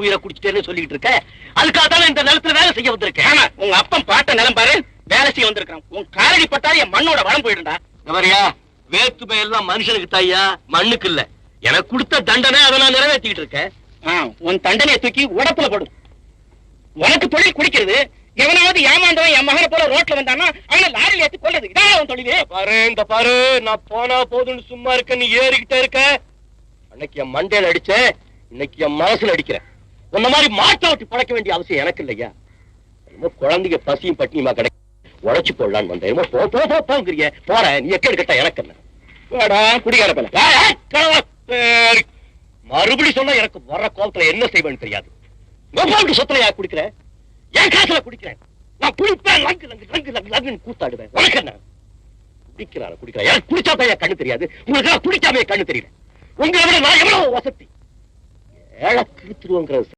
உயிரை குடிச்சிட்டேன்னு சொல்லிட்டு இருக்க. அதுக்காக இந்த நிலத்துல வேலை செய்ய வந்திருக்கேன். ஆமா, உங்க அப்பன் பாட்ட நிலம் பாரு, வேலை செய்ய வந்திருக்கான். உன் காலடி பட்டா என் மண்ணோட வளம் போயிடும்டா. நவரியா, வேத்துமை எல்லாம் மனுஷனுக்கு தாயா, மண்ணுக்கு இல்ல. எனக்கு கொடுத்த தண்டனை அதை நான் நிறைவேற்றிக்கிட்டு இருக்கேன். உன் தண்டனையை தூக்கி உடப்புல போடும். உனக்கு தொழில் குடிக்கிறது. எவனாவது ஏமாந்தவன் என் மகனை போல ரோட்ல வந்தானா அவனை லாரியில் ஏத்தி கொள்றது. இதான் அவன் தொழிலே. பாரு, இந்த பாரு, நான் போனா போதுன்னு சும்மா இருக்க, நீ ஏறிக்கிட்டே இருக்க. அன்னைக்கு என் மண்டையில அடிச்சேன், இன்னைக்கு என் மனசுல அடிக்கிறேன். உன்ன மாதிரி மாட்டை ஓட்டி பழைக்க வேண்டிய அவசியம் எனக்கு இல்லையா. குழந்தைங்க பசியும் பட்டினியுமா கிடைக்கும், உழைச்சு போடலான்னு வந்தேன். போங்கிறிய போறேன், நீ எக்கேடு கேட்டா எனக்கு என்ன குடிகார பல மறுபடி சொன்னா எனக்கு வர்ற கோபத்துல என்ன செய்வேன்னு தெரியாது. சொத்துல யா குடிக்கிற, என் காசுல குடிக்கிறேன். நான் குடிப்பேன், லங்கு லங்கு லங்கு லங்கு லங்குன்னு கூத்தாடுவேன். உனக்கு என்ன குடிக்கிறேன், எனக்கு குடிச்சா தான் கண்ணு தெரியாது. உங்களுக்கு குடிக்காம கண்ணு தெரியல. உங்களை விட நான் எவ்வளவு வசதி. ஏழை கிழிச்சிருவோங்கிற